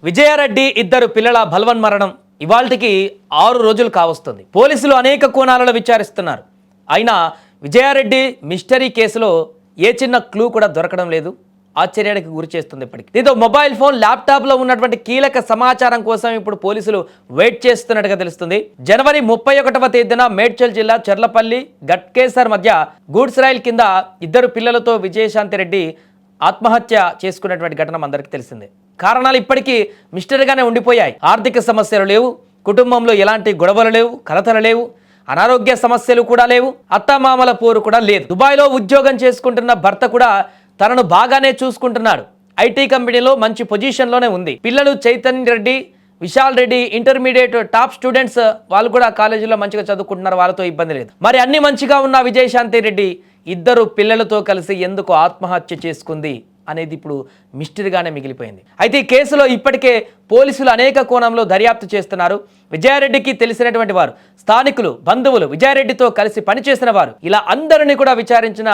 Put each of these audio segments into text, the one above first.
విజయారెడ్డి ఇద్దరు పిల్లల బలవన్మరణం ఇవాల్టికి 6 రోజులు కావస్తుంది. పోలీసులు అనేక కోణాలలో విచారిస్తున్నారు. అయినా విజయారెడ్డి మిస్టరీ కేసులో ఏ చిన్న క్లూ కూడా దొరకడం లేదు. ఆశ్చర్యానికి గురి చేస్తుంది. ఇప్పటికి దీంతో మొబైల్ ఫోన్ ల్యాప్టాప్లో ఉన్నటువంటి కీలక సమాచారం కోసం ఇప్పుడు పోలీసులు వెయిట్ చేస్తున్నట్టుగా తెలుస్తుంది. జనవరి 31వ తేదీన మేడ్చల్ జిల్లా చెర్లపల్లి గట్కేసర్ మధ్య గూడ్స్ రైల్ కింద ఇద్దరు పిల్లలతో విజయశాంతి రెడ్డి ఆత్మహత్య చేసుకున్నటువంటి ఘటన అందరికీ తెలిసిందే. కారణాలు ఇప్పటికీ మిస్టరీగానే ఉండిపోయాయి. ఆర్థిక సమస్యలు లేవు, కుటుంబంలో ఎలాంటి గొడవలు లేవు, కలతలు లేవు, అనారోగ్య సమస్యలు కూడా లేవు, అత్తమామల పోరు కూడా లేదు. దుబాయ్లో ఉద్యోగం చేసుకుంటున్న భర్త కూడా తనను బాగానే చూసుకుంటున్నాడు. ఐటీ కంపెనీలో మంచి పొజిషన్లోనే ఉంది. పిల్లలు Chaitanya Reddy, Vishal Reddy intermediate top students, వాళ్ళు కూడా కాలేజీలో మంచిగా చదువుకుంటున్నారు, వాళ్ళతో ఇబ్బంది లేదు. మరి అన్ని మంచిగా ఉన్న విజయశాంతి రెడ్డి ఇద్దరు పిల్లలతో కలిసి ఎందుకు ఆత్మహత్య చేసుకుంది అనేది ఇప్పుడు మిస్టరీగానే మిగిలిపోయింది. అయితే ఈ కేసులో ఇప్పటికే పోలీసులు అనేక కోణంలో దర్యాప్తు చేస్తున్నారు. విజయారెడ్డికి తెలిసినటువంటి వారు, స్థానికులు, బంధువులు, విజయారెడ్డితో కలిసి పనిచేసిన వారు, ఇలా అందరినీ కూడా విచారించిన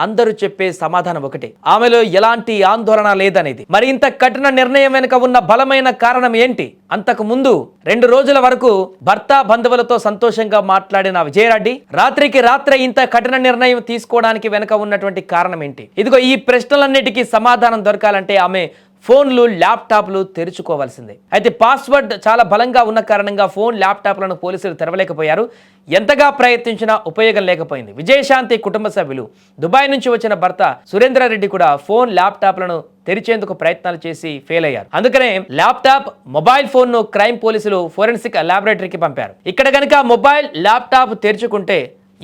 అందరూ చెప్పే సమాధానం ఒకటే, ఆమెలో ఎలాంటి ఆందోళన లేదనేది. మరి ఇంత కఠిన నిర్ణయం వెనుక ఉన్న బలమైన కారణం ఏంటి? అంతకు ముందు 2 రోజుల వరకు భర్త బంధువులతో సంతోషంగా మాట్లాడిన విజయారెడ్డి రాత్రికి రాత్రే ఇంత కఠిన నిర్ణయం తీసుకోవడానికి వెనుక ఉన్నటువంటి కారణం ఏంటి? ఇదిగో ఈ ప్రశ్నలన్నిటికీ సమాధానం దొరకాలంటే ఆమె ఫోన్లు, ల్యాప్టాప్లు తెరుచుకోవాల్సిందే. అయితే పాస్వర్డ్ చాలా బలంగా ఉన్న కారణంగా ఫోన్, ల్యాప్టాప్లను పోలీసులు తెరవలేకపోయారు. ఎంతగా ప్రయత్నించినా ఉపయోగం లేకపోయింది. విజయశాంతి కుటుంబ సభ్యులు, దుబాయ్ నుంచి వచ్చిన భర్త సురేంద్రారెడ్డి కూడా ఫోన్, ల్యాప్టాప్లను తెరిచేందుకు ప్రయత్నాలు చేసి ఫెయిల్ అయ్యారు. అందుకనే ల్యాప్టాప్, మొబైల్ ఫోన్ను క్రైమ్ పోలీసులు ఫోరెన్సిక్ ల్యాబొరేటరీకి పంపారు. ఇక్కడ కనుక మొబైల్, ల్యాప్టాప్ తెరుచుకుంటే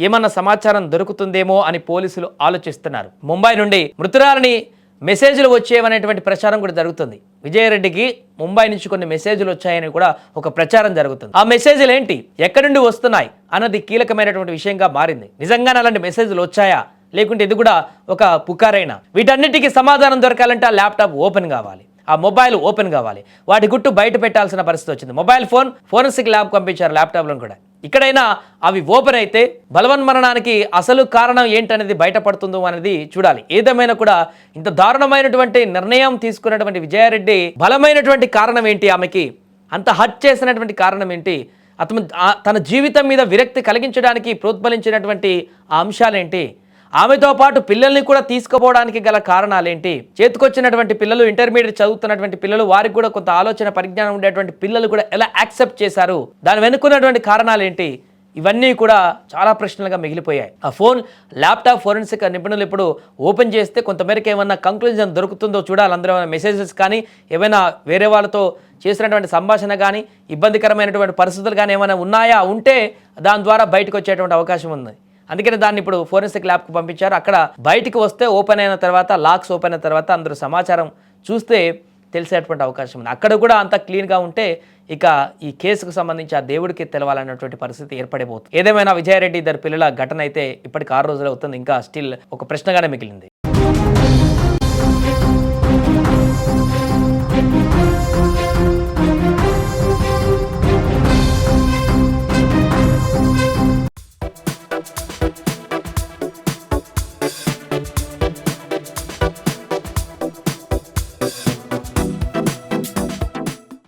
ఏమన్నా సమాచారం దొరుకుతుందేమో అని పోలీసులు ఆలోచిస్తున్నారు. ముంబై నుండి మృతురాలని మెసేజ్లు వచ్చేవనేటువంటి ప్రచారం కూడా జరుగుతుంది. విజయారెడ్డికి ముంబై నుంచి కొన్ని మెసేజ్లు వచ్చాయని కూడా ఒక ప్రచారం జరుగుతుంది. ఆ మెసేజ్లు ఏంటి, ఎక్కడి నుండి వస్తున్నాయి అన్నది కీలకమైనటువంటి విషయంగా మారింది. నిజంగానే అలాంటి మెసేజ్లు వచ్చాయా, లేకుంటే ఇది కూడా ఒక పుకారైనా? వీటన్నిటికీ సమాధానం దొరకాలంటే ఆ ల్యాప్టాప్ ఓపెన్ కావాలి, ఆ మొబైల్ ఓపెన్ కావాలి. వాటి గుట్టు బయట పెట్టాల్సిన పరిస్థితి వచ్చింది. మొబైల్ ఫోన్ ఫోరెన్సిక్ ల్యాబ్ పంపించారు, ల్యాప్టాప్లను కూడా. ఇక్కడైనా అవి ఓపెన్ అయితే బలవన్మరణానికి అసలు కారణం ఏంటనేది బయటపడుతుందో అనేది చూడాలి. ఏదేమైనా కూడా ఇంత దారుణమైనటువంటి నిర్ణయం తీసుకున్నటువంటి విజయారెడ్డి బలమైనటువంటి కారణం ఏంటి? ఆమెకి అంత హర్ట్ చేసినటువంటి కారణం ఏంటి? అతను తన జీవితం మీద విరక్తి కలిగించడానికి ప్రోత్బలించినటువంటి ఆ అంశాలేంటి? ఆమెతో పాటు పిల్లల్ని కూడా తీసుకుపోవడానికి గల కారణాలేంటి? చేతికొచ్చినటువంటి పిల్లలు, ఇంటర్మీడియట్ చదువుతున్నటువంటి పిల్లలు, వారికి కూడా కొంత ఆలోచన పరిజ్ఞానం ఉండేటువంటి పిల్లలు కూడా ఎలా యాక్సెప్ట్ చేశారు? దాని వెనుకున్నటువంటి కారణాలు ఏంటి? ఇవన్నీ కూడా చాలా ప్రశ్నలుగా మిగిలిపోయాయి. ఆ ఫోన్, ల్యాప్టాప్ ఫోరెన్సిక్ నిపుణులు ఇప్పుడు ఓపెన్ చేస్తే కొంతమేరకు ఏమన్నా కంక్లూజన్ దొరుకుతుందో చూడాలి. అందరూ మెసేజెస్ కానీ, ఏమైనా వేరే వాళ్ళతో చేసినటువంటి సంభాషణ కానీ, ఇబ్బందికరమైనటువంటి పరిస్థితులు కానీ ఏమైనా ఉన్నాయా? ఉంటే దాని ద్వారా బయటకు వచ్చేటువంటి అవకాశం ఉంది. అందుకని దాన్ని ఇప్పుడు ఫోరెన్సిక్ ల్యాబ్కు పంపించారు. అక్కడ బయటికి వస్తే ఓపెన్ అయిన తర్వాత, లాక్స్ ఓపెన్ అయిన తర్వాత అందరూ సమాచారం చూస్తే తెలిసేటువంటి అవకాశం ఉంది. అక్కడ కూడా అంత క్లీన్గా ఉంటే ఇక ఈ కేసుకు సంబంధించి ఆ దేవుడికి తెలవాలన్నటువంటి పరిస్థితి ఏర్పడిపోతుంది. ఏదేమైనా విజయారెడ్డి ఇద్దరు పిల్లల ఘటన అయితే ఇప్పటికి 6 రోజులు అవుతుంది, ఇంకా స్టిల్ ఒక ప్రశ్నగానే మిగిలింది.